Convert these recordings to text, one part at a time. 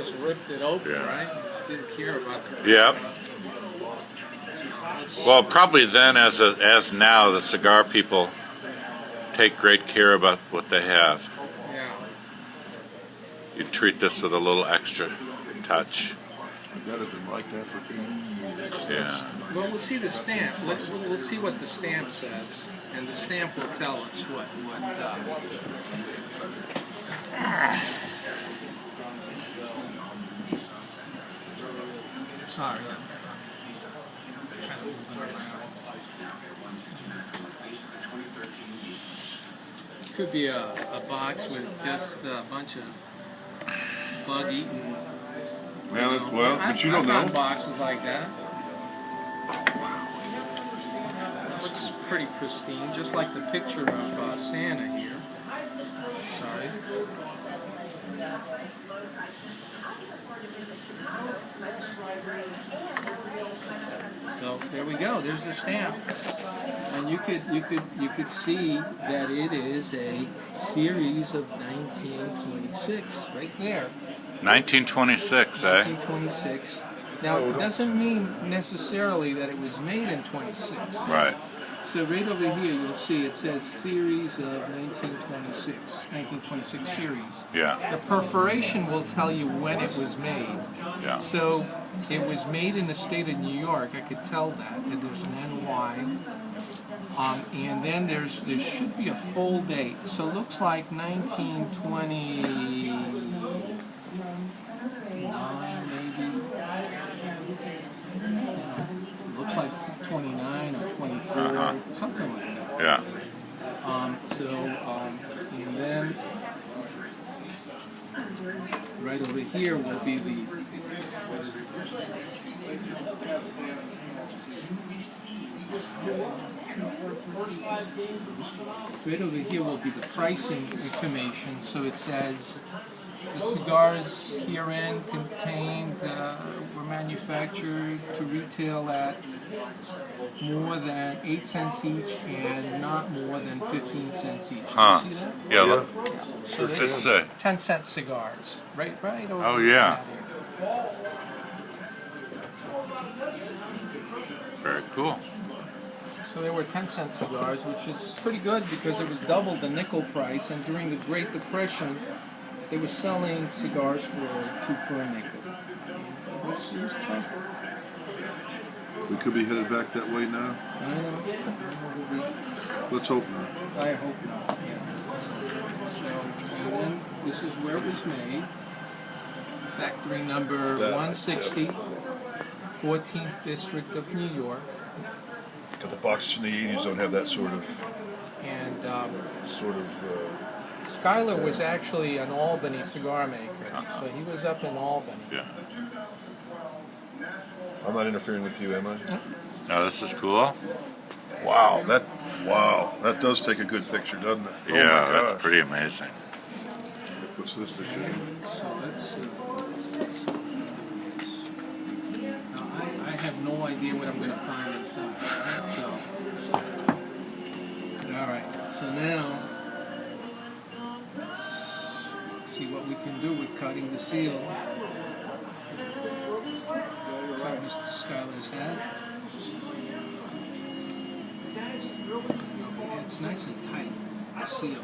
just ripped it open, Yeah. right? Didn't care about the. Yep. Well, probably then, as now, the cigar people take great care about what they have. Yeah. You treat this with a little extra touch. That has been like that for 80 years. Yeah. Well, we'll see the stamp. We'll see what the stamp says, and the stamp will tell us what. Sorry. Could be a box with just a bunch of bug-eaten. Well, but you don't I've know. gotten boxes like that. Looks pretty pristine, just like the picture of Santa here. Sorry. So there we go. There's the stamp, and you could see that it is a series of 1926 right there. 1926, eh? 1926. Now it doesn't mean necessarily that it was made in 26. Right. So right over here you'll see it says series of 1926 series. Yeah. The perforation will tell you when it was made. Yeah. So it was made in the state of New York. I could tell that. And there's an NY. And then there should be a full date. So it looks like 1929 maybe. Looks like 29 or 24, something like that. Yeah. And then right over here will be the pricing information. So it says the cigars herein contained were manufactured to retail at more than 8 cents each and not more than 15 cents each. Huh. You see that? Yeah. Look. So It's it's 10-cent cigars, right over Oh yeah. there. Very cool. So they were 10-cent cigars, which is pretty good because it was double the nickel price, and during the Great Depression, they were selling cigars for a nickel. It was tough. We could be headed back that way now. I know. Let's hope not. I hope not, yeah. So, and then this is where it was made. Factory number 160, 14th District of New York. Got the boxes in the 80s don't have that sort of And Schuyler was actually an Albany cigar maker, so he was up in Albany. Yeah. I'm not interfering with you, am I? No, this is cool. Wow, that does take a good picture, doesn't it? Oh Yeah, my that's gosh. pretty amazing. What's this to do? So let's see. Now I have no idea what I'm going to find inside. Right? All right. So now let's see what we can do with cutting the seal. Cut Mr. Schuyler's head. It's nice and tight. The seal.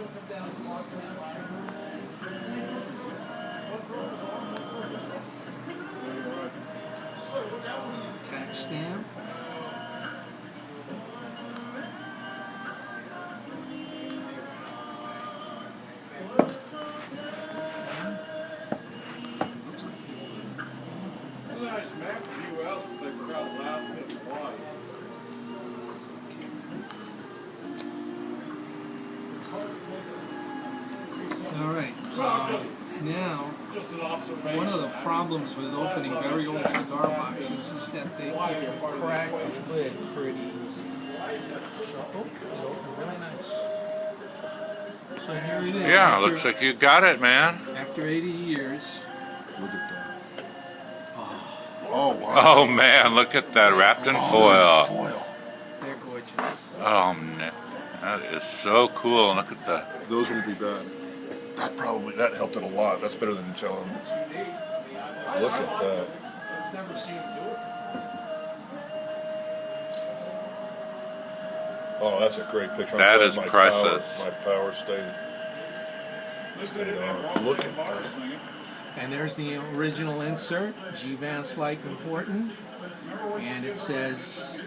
Tax stamp. All right. Now, one of the problems with opening very old cigar boxes is that they can crack the lid pretty easy. So, it opened really nice. So here it is. Yeah, looks like you got it, man. After 80 years. Look at that. Oh wow. Oh man, look at that, wrapped in foil. Foil. They're gorgeous. Oh man, that is so cool. Look at that. Those won't be bad. That helped it a lot. That's better than selling. Look at that. Never seen him do it. Oh, that's a great picture. I'm That glad is my priceless. My power stayed. Look at that. And there's the original insert, G. Vance like important, and it says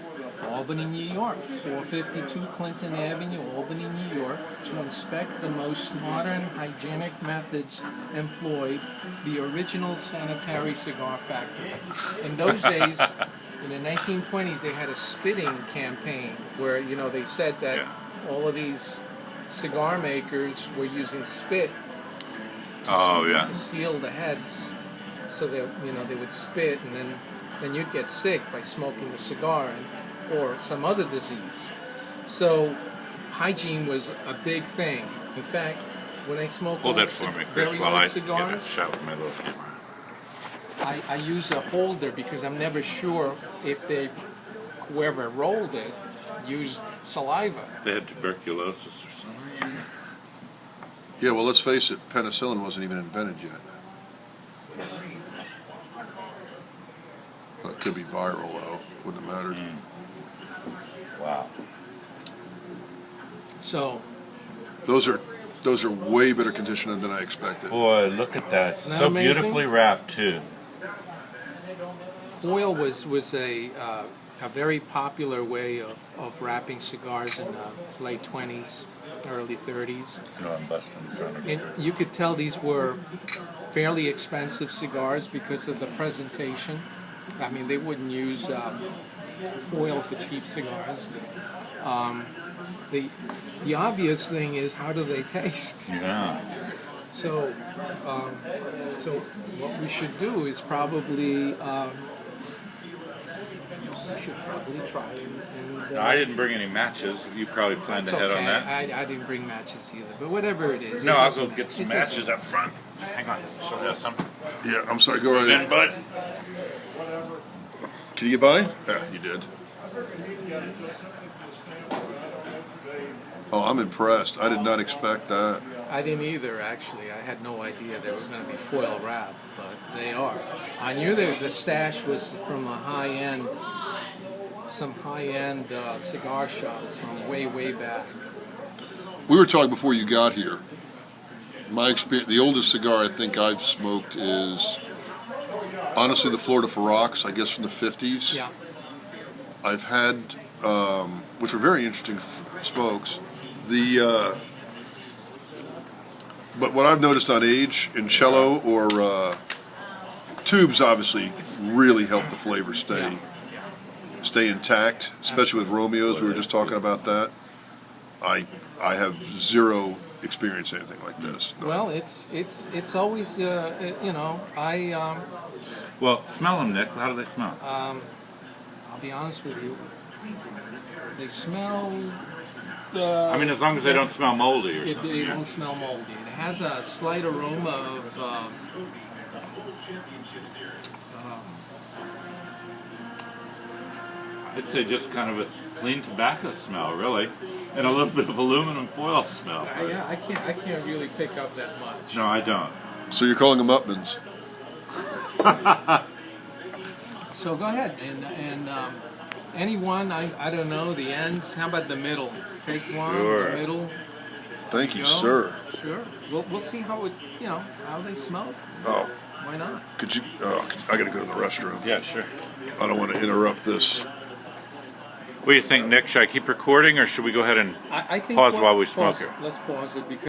Albany, New York, 452 Clinton Avenue, Albany, New York, to inspect the most modern hygienic methods employed, the original sanitary cigar factory. In those days, in the 1920s, they had a spitting campaign where, you know, they said that all of these cigar makers were using spit to seal the heads, so that, you know, they would spit, and then you'd get sick by smoking the cigar or some other disease. So hygiene was a big thing. In fact, when I smoke Hold that for me, Chris, very while old I get a cigars, shot with my little camera. I use a holder because I'm never sure if whoever rolled it used saliva. They had tuberculosis or something. Yeah, well, let's face it, penicillin wasn't even invented yet. Well, it could be viral, though. Wouldn't have mattered. Wow. So Those are way better condition than I expected. Boy, look at that. Isn't that So amazing? beautifully wrapped, too. foil was a very popular way of wrapping cigars in the late 20s, early 30s. No, I'm busting in front of you. And you could tell these were fairly expensive cigars because of the presentation. I mean, they wouldn't use foil for cheap cigars. The obvious thing is, how do they taste? Yeah. So what we should do is probably try and No, I didn't bring any matches. You probably planned it's ahead okay. on that. I didn't bring matches either, but whatever it is. No, it I'll doesn't go get some matter. It doesn't matches up front. Just hang on. Show you some. Yeah, I'm sorry, go right Then, ahead. bud. Can you get by? Yeah, you did. Oh, I'm impressed. I did not expect that. I didn't either, actually. I had no idea they were going to be foil wrapped, but they are. I knew that the stash was from some high-end cigar shops from way back. We were talking before you got here. My experience, the oldest cigar I think I've smoked is honestly the Florida Ferox, I guess from the 50s. Yeah. I've had, which were very interesting smokes. But what I've noticed on age in cello or tubes obviously really help the flavor stay intact, especially with Romeos. We were just talking about that. I have zero experience anything like this. No. Well, it's always you know, Well, smell them, Nick. How do they smell? I'll be honest with you. They smell. I mean, as long as they don't smell moldy or They something. don't smell moldy. It has a slight aroma of I'd say just kind of a clean tobacco smell, really, and a little bit of aluminum foil smell. yeah, I can't really pick up that much. No, I don't. So you're calling them Upmans? So go ahead and anyone, I don't know, the ends. How about the middle? Take one, Sure. the middle. Thank you, Go. sir. Sure. We'll see how it, you know, how they smell. Oh, Why not? could you? Oh, I got to go to the restroom. Yeah, sure. I don't want to interrupt this. What do you think, Nick? Should I keep recording, or should we go ahead and I think pause while we smoke pause it? Let's pause it because.